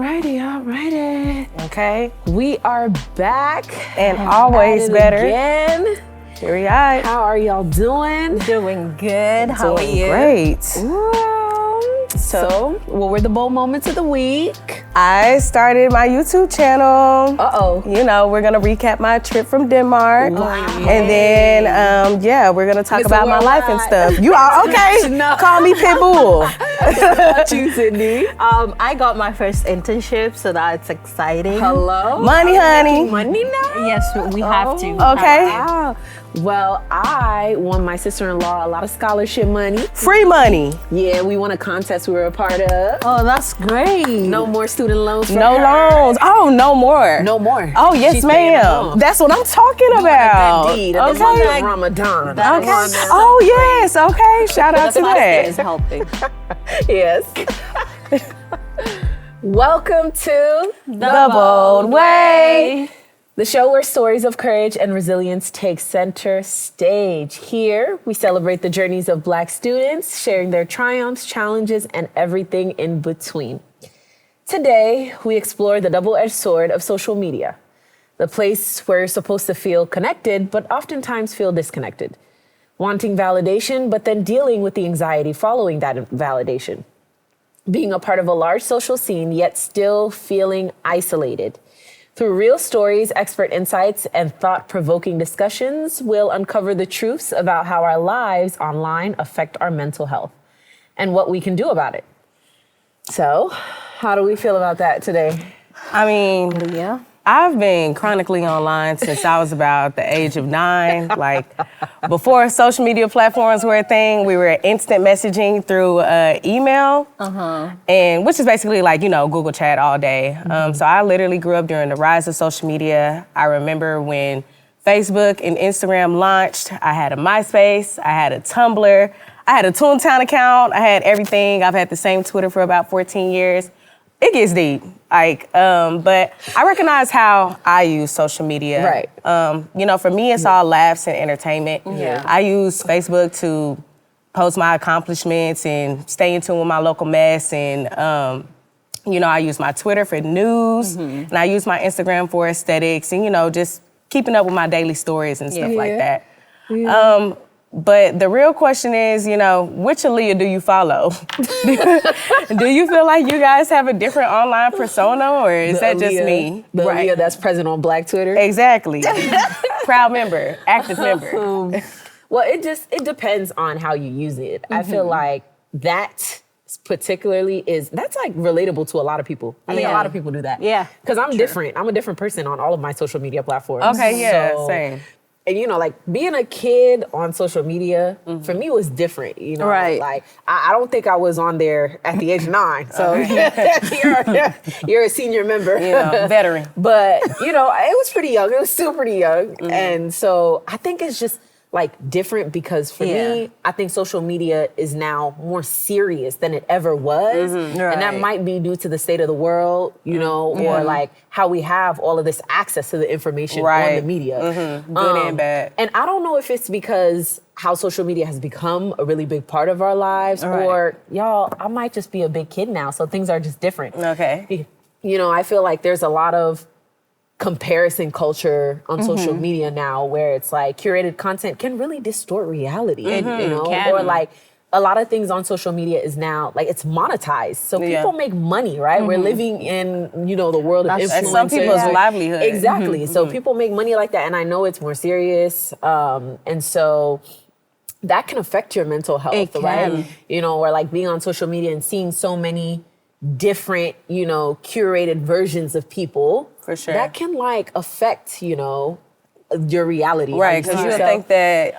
Alrighty. Okay. We are back. And always better. Again. Here we are. How are y'all doing? Doing good. How are you? Great. So, what were the bold moments of the week? I started my YouTube channel. Uh-oh. You know, we're gonna recap my trip from Denmark. Wow. And then, we're gonna talk Mr. about my life and Worldwide. stuff. You are okay? No. Call me Pitbull. What you, Sydney? I got my first internship, so that's exciting. Hello? Money, honey. Money now? Yes, we have to. Okay. Wow. Well, I won my sister-in-law a lot of scholarship money. Free money. Yeah, we won a contest we were a part of. Oh, that's great. No more student loans for No her. loans. Oh, no more. No more. Oh, yes, She's paying them ma'am. off. That's what I'm talking about. Good deed. Okay. The month of Ramadan. Okay. Oh, yes. Okay. Shout out to is that. helping. Yes. Welcome to The Bold Way. the show where stories of courage and resilience take center stage. Here, we celebrate the journeys of Black students, sharing their triumphs, challenges, and everything in between. Today, we explore the double-edged sword of social media, the place where you're supposed to feel connected, but oftentimes feel disconnected, wanting validation, but then dealing with the anxiety following that validation, being a part of a large social scene, yet still feeling isolated. Through real stories, expert insights, and thought-provoking discussions, we'll uncover the truths about how our lives online affect our mental health and what we can do about it. So, how do we feel about that today? I mean, Yeah. I've been chronically online since I was about the age of 9. Like, before social media platforms were a thing, we were instant messaging through email, and which is basically like, Google Chat all day. So I literally grew up during the rise of social media. I remember when Facebook and Instagram launched. I had a MySpace, I had a Tumblr, I had a Toontown account, I had everything. I've had the same Twitter for about 14 years. It gets deep, but I recognize how I use social media. Right. For me, it's all laughs and entertainment. Yeah. I use Facebook to post my accomplishments and stay in tune with my local mess. And, I use my Twitter for news, and I use my Instagram for aesthetics and, just keeping up with my daily stories and stuff like that. Yeah. But the real question is, which Aaliyah do you follow? Do you feel like you guys have a different online persona, or is that just me? The Aaliyah that's present on Black Twitter? Exactly. Proud member, active member. Well, it depends on how you use it. I feel like that particularly that's like relatable to a lot of people. I think a lot of people do that. Yeah. Because I'm different. I'm a different person on all of my social media platforms. Okay, yeah, So- same. And like being a kid on social media for me was different. Right. Like I don't think I was on there at the age of 9. So you're a senior member, Veteran. But it was pretty young. It was still pretty young, and so I think it's just like different because for me, I think social media is now more serious than it ever was, and that might be due to the state of the world, or like how we have all of this access to the information on the media, good and bad. And I don't know if it's because how social media has become a really big part of our lives, or y'all, I might just be a big kid now, so things are just different. Okay. I feel like there's a lot of comparison culture on social media now where it's like curated content can really distort reality, or like a lot of things on social media is now like it's monetized. So people make money, right? We're living in, the world of influencers. That's some people's livelihood. Exactly. So people make money like that. And I know it's more serious. And so that can affect your mental health, It can. right? Or like being on social media and seeing so many different, curated versions of people. For sure. That can like affect, your reality. Right, because you think that,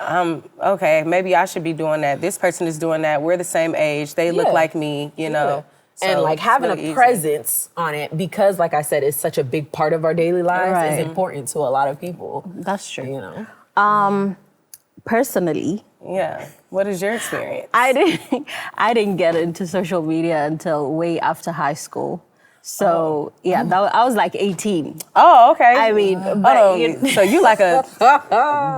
okay, maybe I should be doing that. This person is doing that. We're the same age. They look like me, So and like it's having really a easy. presence on it because, like I said, it's such a big part of our daily lives is important to a lot of people. That's true. Personally, Yeah. What is your experience? I didn't get into social media until way after high school. So I was like 18. Oh, okay. I mean, so you like a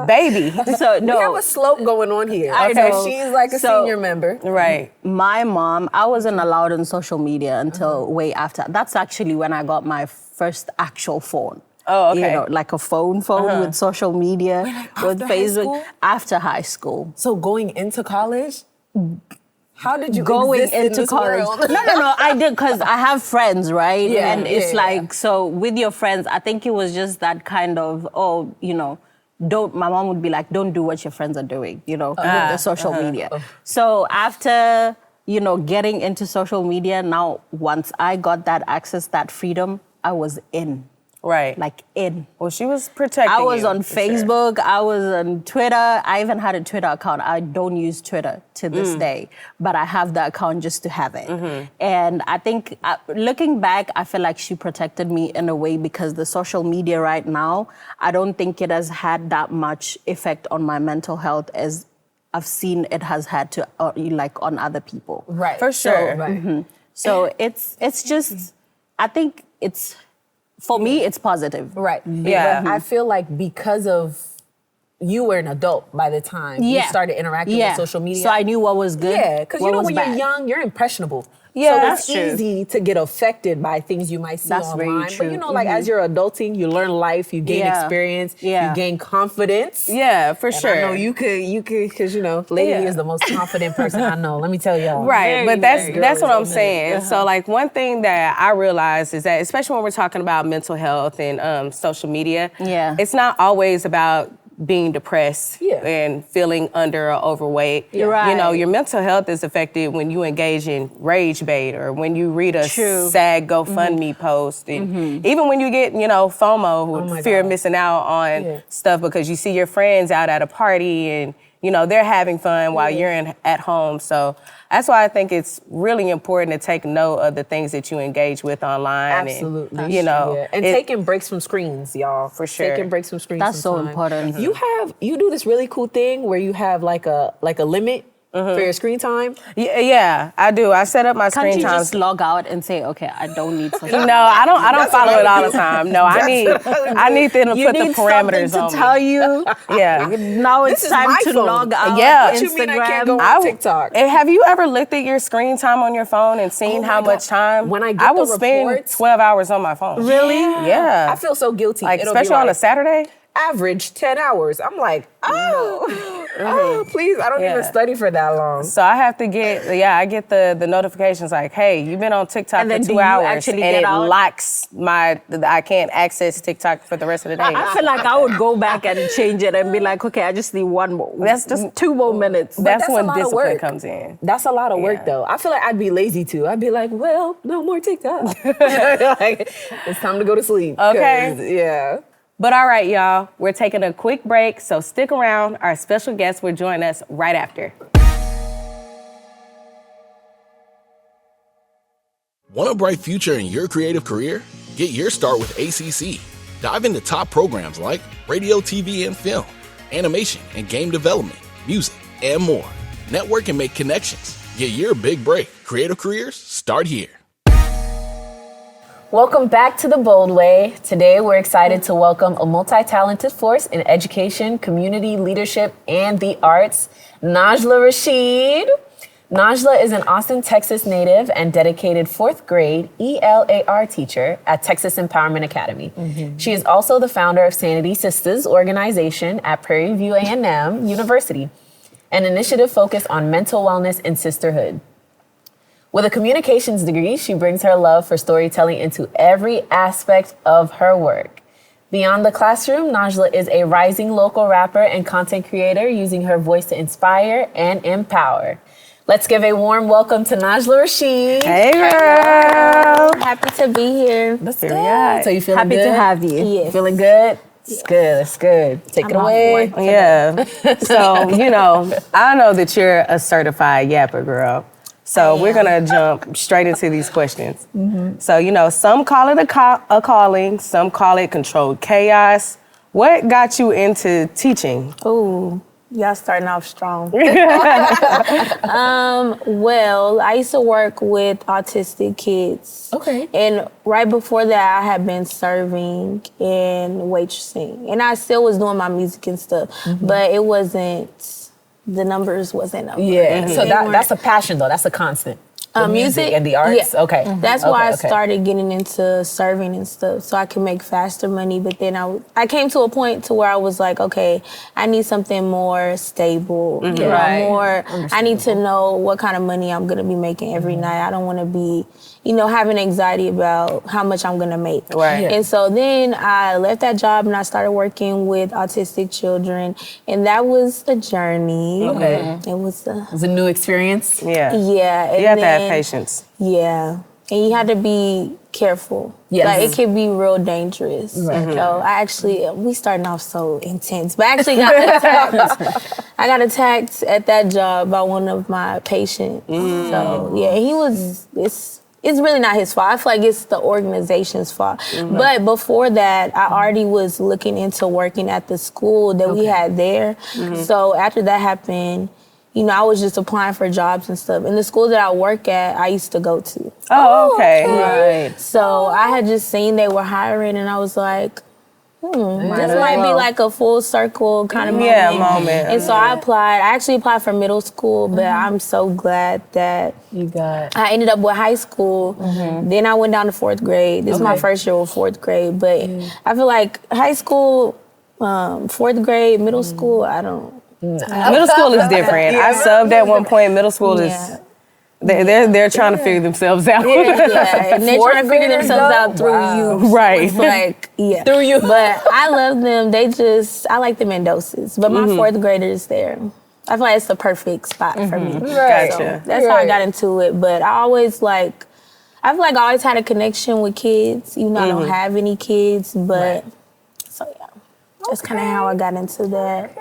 baby. So We have a slope going on here. I Okay, know. she's like a So- senior member. Right. My mom, I wasn't allowed on social media until way after. That's actually when I got my first actual phone. Oh, okay. You know, like a phone with social media, with after high Facebook. school? After high school. So going into college, how did you Going exist in into this college. world? No, I did because I have friends, right? Yeah, and it's yeah, like, so with your friends, I think it was just that kind of, my mom would be like, don't do what your friends are doing, with the social media. So after, getting into social media, now once I got that access, that freedom, I was in. Right. Like in. Well, she was protecting I was you, on for sure. Facebook, I was on Twitter. I even had a Twitter account. I don't use Twitter to this day, but I have the account just to have it. And I think, looking back, I feel like she protected me in a way because the social media right now, I don't think it has had that much effect on my mental health as I've seen it has had to, on other people. Right. For sure. So it's just, I think for me, it's positive. Right. Yeah. But I feel like because of you were an adult by the time you started interacting with social media. So I knew what was good. Yeah, because what was when bad. you're young, you're impressionable. Yeah, so that's it's true. easy to get affected by things you might see That's very online. true. But like as you're adulting, you learn life, you gain experience, you gain confidence. Yeah, for And sure. I know you could, because Lady is the most confident person I know. Let me tell y'all. Right, but that's what I'm saying. Uh-huh. So like one thing that I realized is that, especially when we're talking about mental health and social media, it's not always about being depressed and feeling under or overweight. You're right. Your mental health is affected when you engage in rage bait or when you read a sad GoFundMe post. And even when you get, FOMO, with fear of missing out on stuff because you see your friends out at a party and, they're having fun while you're at home. So that's why I think it's really important to take note of the things that you engage with online. Absolutely. And, and taking breaks from screens, y'all. For sure. Taking breaks from screens. That's so sometime. important. You do this really cool thing where you have like a limit for your screen time. Yeah, I do. I set up my Can't screen you time. just log out and say, okay, I don't need social No, I don't follow it all the time. No, I need them to You put the need parameters something on to tell me. you. Yeah. Now it's This is time my to phone. log out. Yeah. What you mean I can't go Instagram. on TikTok? Have you ever looked at your screen time on your phone and seen Oh how my much God. time? When I get will the spend reports- 12 hours on my phone. Really? Yeah. I feel so guilty. Like, It'll be especially on a Saturday. average 10 hours. I'm like, please, I don't even study for that long. So I have to I get the notifications like, hey, you've been on TikTok And for then 2 do you hours, actually and get it out? locks I can't access TikTok for the rest of the day. I feel like I would go back and change it and be like, okay, I just need one more. That's just 2 more minutes. That's that's a when lot of discipline work. comes in. That's a lot of work, Yeah. though. I feel like I'd be lazy, too. I'd be like, well, no more TikTok. Like, it's time to go to sleep. 'cause, Okay. Yeah. But all right, y'all, we're taking a quick break, so stick around. Our special guest will join us right after. Want a bright future in your creative career? Get your start with ACC. Dive into top programs like radio, TV, and film, animation and game development, music, and more. Network and make connections. Get your big break. Creative careers start here. Welcome back to The Bold Way. Today, we're excited to welcome a multi-talented force in education, community leadership, and the arts, Najlah Rashid. Najlah is an Austin, Texas native and dedicated 4th grade ELAR teacher at Texas Empowerment Academy. She is also the founder of Sanity Sisters organization at Prairie View A&M University, an initiative focused on mental wellness and sisterhood. With a communications degree, she brings her love for storytelling into every aspect of her work. Beyond the classroom, Najlah is a rising local rapper and content creator using her voice to inspire and empower. Let's give a warm welcome to Najlah Rashid. Hey, girl. Happy to be here. Let's Here go. we are. So you feeling Happy good? to have you. Yes. Feeling good? It's good. It's good. Take it I'm away. on board. Yeah. So, I know that you're a certified yapper, girl. So we're going to jump straight into these questions. So, some call it a calling, some call it controlled chaos. What got you into teaching? Ooh, Y'all starting off strong. Well, I used to work with autistic kids. Okay. And right before that, I had been serving and waitressing. And I still was doing my music and stuff, but it wasn't, the numbers wasn't up. Yeah. So that's a passion though. That's a constant. The music and the arts. Yeah. Okay. That's why I started getting into serving and stuff, so I could make faster money. But then I came to a point to where I was like, okay, I need something more stable. You know, more. I need to know what kind of money I'm gonna be making every night. I don't want to be, having anxiety about how much I'm gonna make. Right. Yeah. And so then I left that job and I started working with autistic children, and that was a journey. Okay. It was It was a new experience. Yeah. yeah. And You have to have then- patience. Yeah. And you had to be careful. Yes. Like, it could be real dangerous. So we starting off so intense, but I actually got attacked. I got attacked at that job by one of my patients. So, yeah, it's really not his fault. I feel like it's the organization's fault. But before that, I already was looking into working at the school that we had there. So after that happened, I was just applying for jobs and stuff. And the school that I work at, I used to go to. Oh, okay. Right. So I had just seen they were hiring, and I was like, this might be like a full circle kind of moment. Yeah, moment. And so I applied. I actually applied for middle school, but I'm so glad that You got. I ended up with high school. Then I went down to 4th grade. This is my first year with 4th grade. But I feel like high school, 4th grade, middle school, I don't. Middle school is different. I subbed at one point. Middle school is they're trying to figure themselves out. And they're trying to figure themselves out through you. Right. It's like, Through you. But I love them. I like them in doses. But my 4th graders there, I feel like it's the perfect spot for me. Right. Gotcha. So that's how I got into it. But I always I feel like I always had a connection with kids, even though I don't have any kids. But so yeah, that's kind of how I got into that.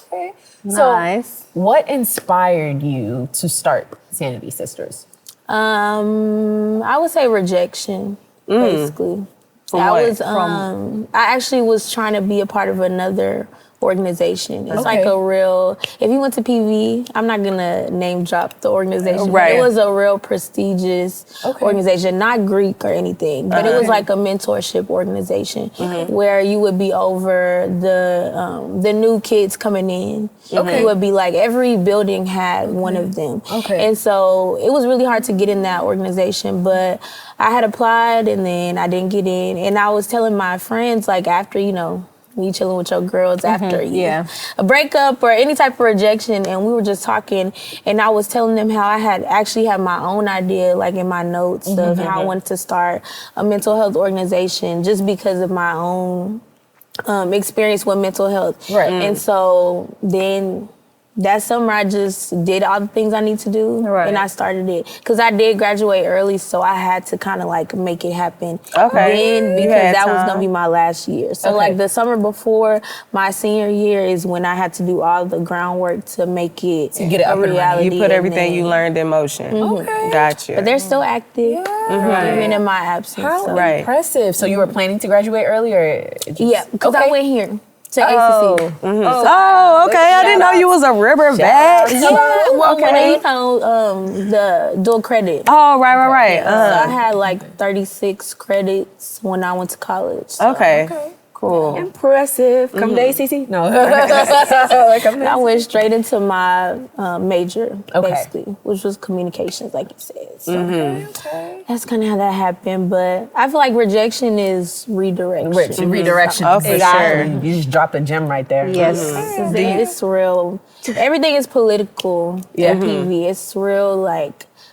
Okay. Nice. So, what inspired you to start Sanity Sisters? I would say rejection, basically. I actually was trying to be a part of another organization. It's like a real, if you went to PV, I'm not gonna name drop the organization, but it was a real prestigious organization, not Greek or anything, but it was like a mentorship organization where you would be over the new kids coming in. You would be like, every building had one of them. And so it was really hard to get in that organization, but I had applied and then I didn't get in. And I was telling my friends, like, after, you chilling with your girls after a breakup or any type of rejection, and we were just talking, and I was telling them how I had actually had my own idea, like in my notes of how I wanted to start a mental health organization just because of my own experience with mental health. And so then that summer I just did all the things I need to do, and I started it. Because I did graduate early, so I had to kind of make it happen then, because that was going to be my last year. So the summer before my senior year is when I had to do all the groundwork to make it a reality. You put everything you learned in motion. Gotcha. But they're still active, even in my absence. How impressive. So you were planning to graduate earlier? Yeah, because I went here. To ACCTV. Oh, okay. I didn't know you was a river vet. Well, the dual credit. Oh, right. So I had 36 credits when I went to college. So. Okay. Cool. Impressive. Come to ACC? No. I went straight into my major, basically, which was communications, like you said. So that's kind of how that happened. But I feel like rejection is redirection. Redirection. Oh, for sure. You just dropped a gem right there. Yes. It's real. Everything is political at PV. It's real,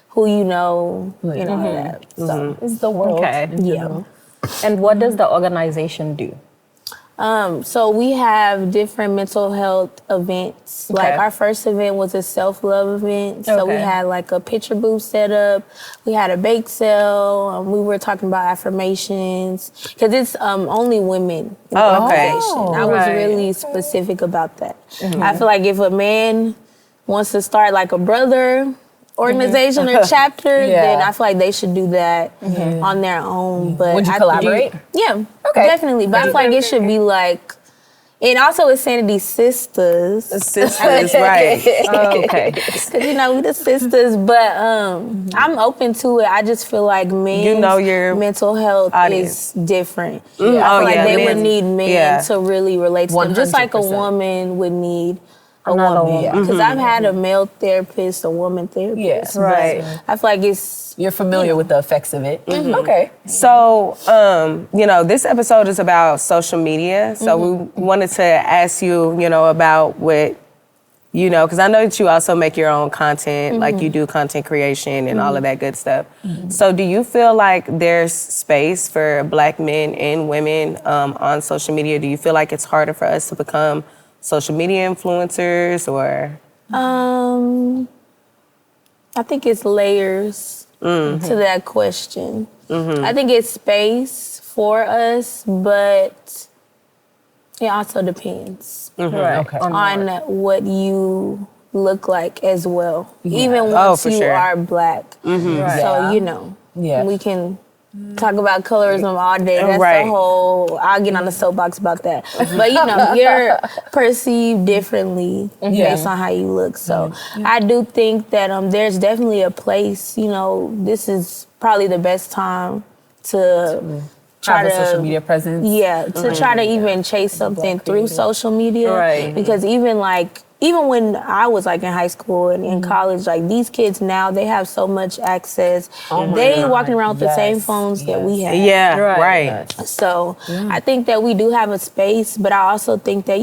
who you know, and all that. So it's the world. Okay. Yeah. And what does the organization do? So we have different mental health events. Like our first event was a self-love event. So we had a picture booth set up. We had a bake sale. We were talking about affirmations because it's only women in the organization. I was really specific about that. I feel like if a man wants to start a brother organization or chapter, then I feel like they should do that on their own. But would you collaborate? Yeah, definitely. But I feel like it should be And also it's Sanity's sisters. Sisters, right. Okay. Because, we the sisters. But I'm open to it. I just feel like men's your mental health audience. is different. Mm. I feel like they men. would need men to really relate to them. Just like a 100%. woman would need a Another woman. woman. Because I've had a male therapist, a woman therapist. Yeah. Right. I feel like it's... You're familiar with the effects of it. Okay. So, this episode is about social media. So we wanted to ask you, about what, because I know that you also make your own content, like you do content creation and all of that good stuff. So do you feel like there's space for Black men and women on social media? Do you feel like it's harder for us to become social media influencers or? I think it's layers to that question. I think it's space for us, but it also depends Right. Okay. on what you look like as well. Even once for you sure. are Black. Right. So, Yeah. we can talk about colorism all day. That's Right. the whole, I'll get on the soapbox about that. But you're perceived differently based on how you look. So I do think that there's definitely a place, this is probably the best time to try Have to a social media presence. Yeah, to try to even chase something through social media. Right. Because even when I was in high school and in college, these kids now, they have so much access. They walking around with the same phones that we have. Yeah, right. So I think that we do have a space, but I also think that,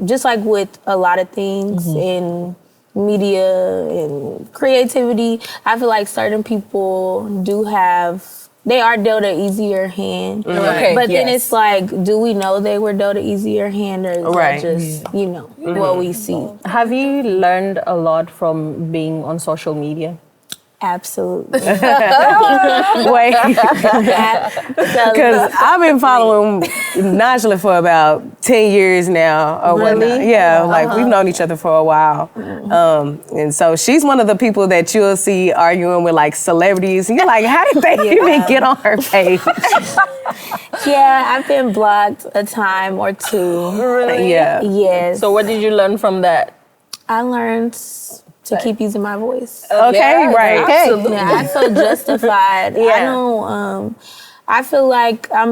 just like with a lot of things in media and creativity, I feel like certain people they are dealt an easier hand. Okay, But then yes. it's like, do we know they were dealt an easier hand, or is that just, what we see? Have you learned a lot from being on social media? Absolutely. Wait, because I've been following Najlah for about 10 years now. Or whatnot. Yeah, we've known each other for a while. And so she's one of the people that you'll see arguing with celebrities. And you're like, how did they even get on her page? Yeah, I've been blocked a time or two. Really? Yeah. Yes. So what did you learn from that? I learned to keep using my voice. Okay, right. Absolutely. Yeah, I feel justified. I don't, I feel like I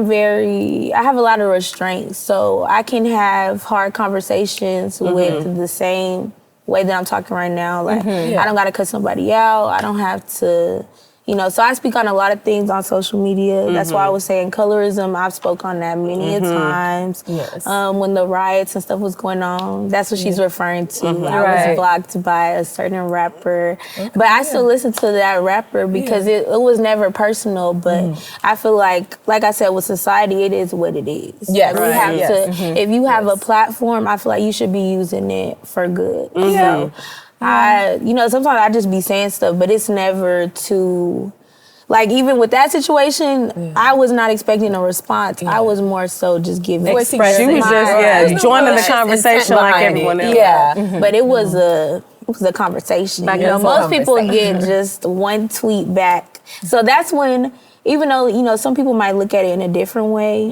have a lot of restraints. So I can have hard conversations with the same way that I'm talking right now. I don't got to cut somebody out. I don't have to, so I speak on a lot of things on social media. That's why I was saying colorism. I've spoke on that many a times. Yes. When the riots and stuff was going on, that's what she's referring to. I Right. was blocked by a certain rapper. But I still listen to that rapper because it was never personal. But I feel like I said, with society, it is what it is. Yes. We have Yes. to, if you have a platform, I feel like you should be using it for good. So sometimes I just be saying stuff, but it's never too, even with that situation, I was not expecting a response. I was more so just giving She was just, joining the conversation like everyone else. Yeah, but it was a conversation. Most people get just one tweet back. So that's when, even though, some people might look at it in a different way,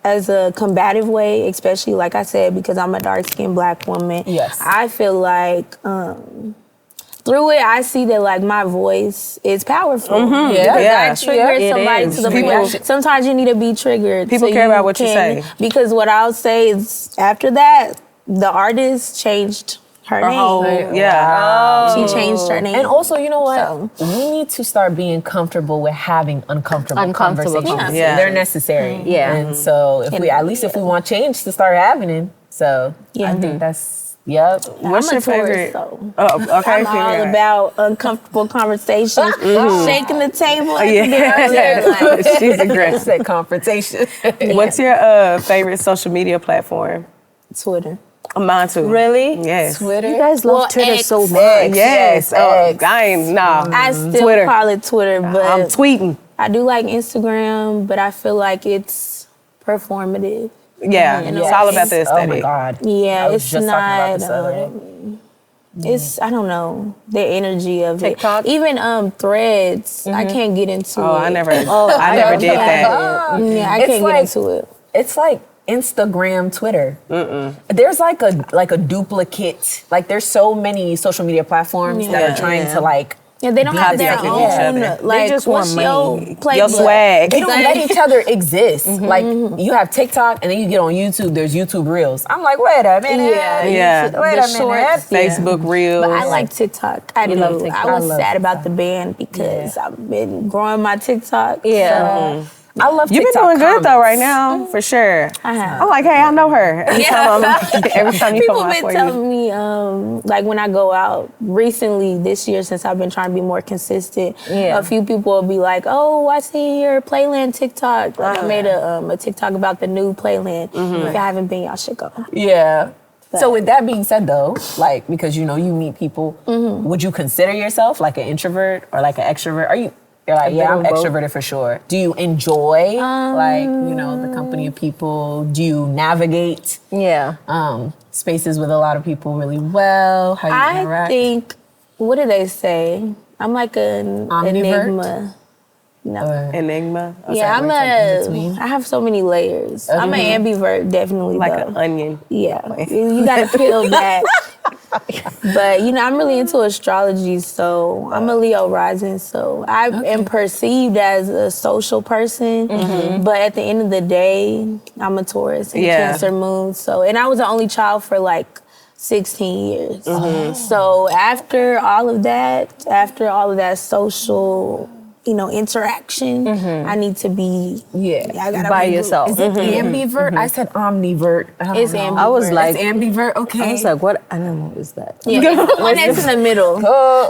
as a combative way, especially like I said, because I'm a dark-skinned Black woman. Yes. I feel like through it, I see that my voice is powerful. Because I trigger somebody to the point. Sometimes you need to be triggered. People care about what you say. Because what I'll say is, after that, the artist changed her name. She changed her name. And also, you know what? So- We need to start being comfortable with having uncomfortable conversations. Yeah. They're necessary. Yeah. And so if we want change to start happening. So I think that's, What's your favorite? So. Oh, okay. I'm all about uncomfortable conversations, shaking the table. She's aggressive. Said confrontation. What's your favorite social media platform? Twitter. Mine too. Really? Yes. Twitter. You guys love Twitter X. so much. Yes. I ain't, I still Twitter. call it Twitter, but I'm tweeting. I do like Instagram, but I feel like it's performative. Yeah. It's all about the Oh my aesthetic. God. Yeah, I was it's just talking about this the not. other day. It's, I don't know, the energy of TikTok? it. Even Threads, I can't get into it. I never did that. Yeah, I can't get into it. It's like Instagram, Twitter. There's like a duplicate. Like there's so many social media platforms that are trying to like. Yeah, they don't have their copy own. each other. Like, They just what's want your money. playbook? Your swag. They don't let each other exist. Like you have TikTok and then you get on YouTube. There's YouTube Reels. I'm like, wait a minute. Yeah. Wait a minute. shorts. Facebook Reels. But I like TikTok. I do. love TikTok. I was I love sad about the ban because I've been growing my TikTok. Yeah. So I love You've been TikTok doing good though comments. right now, for sure. I have. I'm like, hey, I know her. Every time you People come out been for telling you. me, like when I go out recently this year, since I've been trying to be more consistent, Yeah. a few people will be like, "Oh, I see your Playland TikTok." Like I made a TikTok about the new Playland. If you haven't been, y'all should go. Yeah. So with that being said though, like because you meet people, would you consider yourself like an introvert or like an extrovert? You're like, yeah, I'm bit of both. extroverted for sure. Do you enjoy the company of people? Do you navigate spaces with a lot of people really well? How you I interact? think, what do they say? I'm like an Omnivert? enigma. No. Enigma. Yeah, like in between? I have so many layers. I'm an ambivert, definitely. Like though. an onion. Yeah, you gotta peel back. But I'm really into astrology, so I'm a Leo rising, so I am perceived as a social person. But at the end of the day, I'm a Taurus and Cancer moon. So, and I was the only child for like 16 years. So after all of that social, interaction, I need to be I gotta By regroup. yourself. Is it ambivert? I said omnivert. It's know. ambivert. I was like, It's ambivert. Okay. I was like, what animal is that? Yeah, one that's in the middle.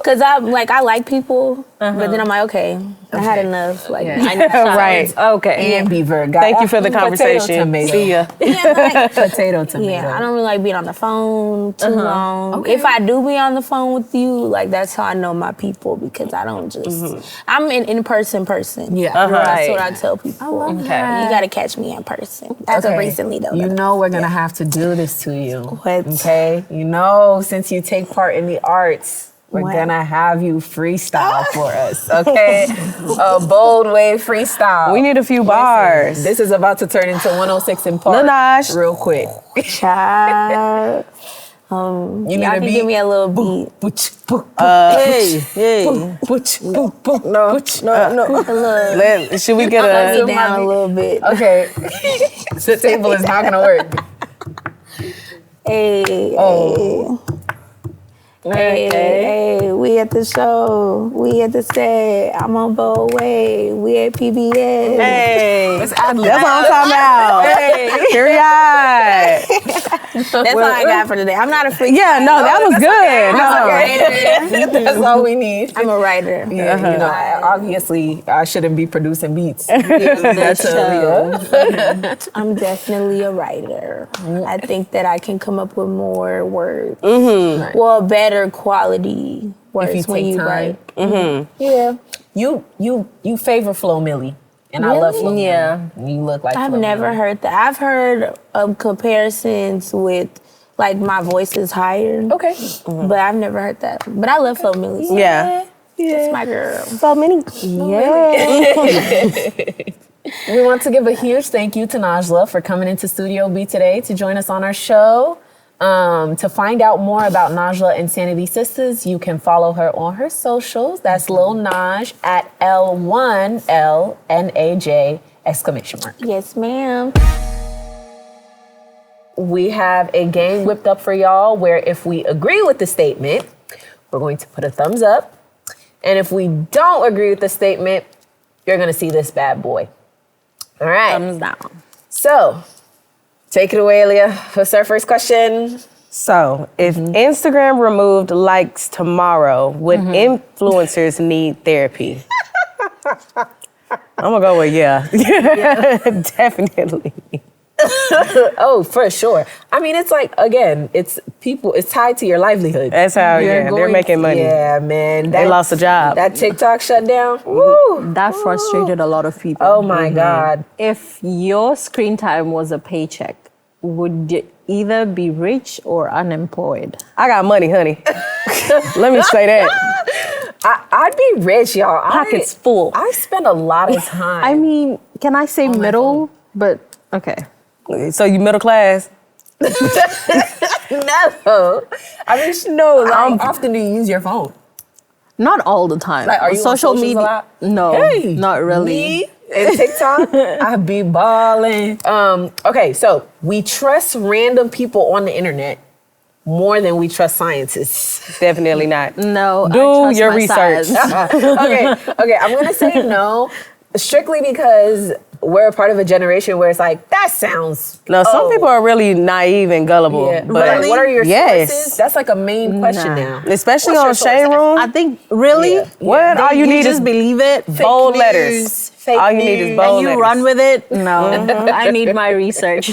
Cause I like people, but then I'm like, okay, I had enough. Like, Right. Okay. ambivert. Thank you for the Potato, conversation. tomato. See ya. Potato, tomato. yeah, I don't really like being on the phone too long. Okay. If I do be on the phone with you, like that's how I know my people because I don't just. I'm an in-person person. Yeah. That's what I tell people. love You that. gotta catch me in person. As of recently though. You know we're gonna have to do this to you. What? Okay. Since you take part in the arts, we're What? gonna have you freestyle for us. Okay. A bold wave freestyle. We need a few bars. This is about to turn into 106 in Park. Lil Nas. Real quick. Child. You Y'all need can a beat. give me a little beat. Hey. No. Should we get Let a? me down a little bit. Okay. The table is not gonna work. Hey, Okay. hey, we at the show. We at the set. I'm on Broadway. We at PBS. Hey, It's ad lib. that's what I'm talking about. Period. That's all I got for today. I'm not a freak. Yeah, no, that was good. No. That's all we need. I'm a writer. Yeah, obviously I shouldn't be producing beats. That's I'm definitely a writer. I think that I can come up with more words. Well, better quality words If you when take you time. write. Yeah. You favor Flo Milli. And I love Flo Milli. Yeah. You look like I've Flo never Milli. heard that. I've heard comparisons with like my voice is higher. Okay. But I've never heard that. But I love Flo Milli. So Yeah. It's my girl. So many. We want to give a huge thank you to Najlah for coming into Studio B today to join us on our show. To find out more about Najlah and Sanity Sisters, you can follow her on her socials. That's Lil Naj at L1LNAJ ! Yes, ma'am. We have a game whipped up for y'all where if we agree with the statement, we're going to put a thumbs up. And if we don't agree with the statement, you're going to see this bad boy. All right. Thumbs down. So, take it away, Leah. What's our first question? So, if Instagram removed likes tomorrow, would influencers need therapy? I'm gonna go with yeah. Definitely. Oh, for sure. I mean, it's like, again, it's tied to your livelihood. That's how, You're they're making money. Yeah, man. They lost a job. That TikTok shut down. Woo. That frustrated a lot of people. Oh my God. If your screen time was a paycheck, would you either be rich or unemployed? I got money, honey. Let me say that. I'd be rich, y'all. Pockets full. I spend a lot of time. I mean, can I say middle? But okay. So you middle class? No. I mean, no. How often do you use your phone? Not all the time. Like, are you social on media? A lot? No, Hey, not really. Me and TikTok, I be balling. Okay, so we trust random people on the internet more than we trust scientists. Definitely not. No, I Do trust your my research. science. Okay, I'm gonna say no, strictly because we're a part of a generation where it's like, that sounds. No, some people are really naive and gullible. Yeah. But Like, what are your yes. sources? That's like a main question now. Especially What's on your Shade source? Room. I think really. Yeah. What? All you need just is believe it. bold news, letters. fake All you need is news. bold And you letters. run with it. No, I need my research.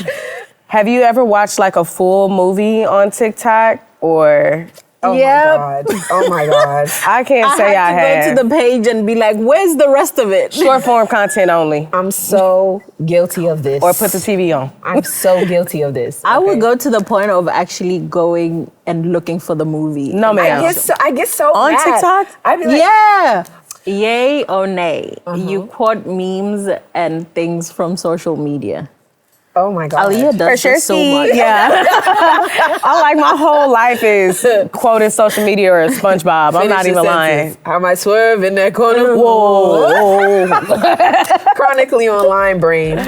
Have you ever watched like a full movie on TikTok or? Oh Yep. my God. Oh my God. I can't say I I have to go to the page and be like, where's the rest of it? Short form content only. I'm so guilty of this. Or put the TV on. I'm so guilty of this. I Okay. would go to the point of actually going and looking for the movie. No, ma'am. I get so On mad. TikTok? I'd be like, Yeah. Yay or nay? You quote memes and things from social media. oh my God. Aliyah does this so much. Yeah. I like my whole life is quoting social media or SpongeBob. I'm not Finish even the lying. sentence. I might swerve in that corner. Whoa. Chronically online brain.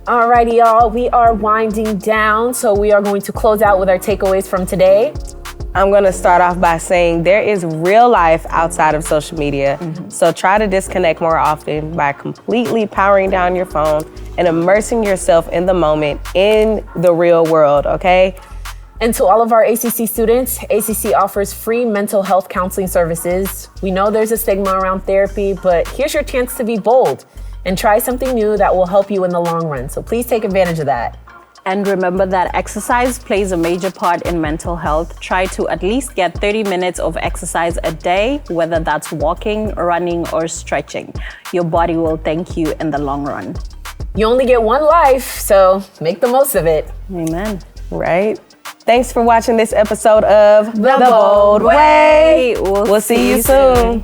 Alrighty, y'all. We are winding down, so we are going to close out with our takeaways from today. I'm going to start off by saying there is real life outside of social media. So try to disconnect more often by completely powering down your phone and immersing yourself in the moment in the real world, okay? And to all of our ACC students, ACC offers free mental health counseling services. We know there's a stigma around therapy, but here's your chance to be bold and try something new that will help you in the long run. So please take advantage of that. And remember that exercise plays a major part in mental health. Try to at least get 30 minutes of exercise a day, whether that's walking, running, or stretching. Your body will thank you in the long run. You only get one life, so make the most of it. Amen. Right? Thanks for watching this episode of The Bold Way. We'll see you soon.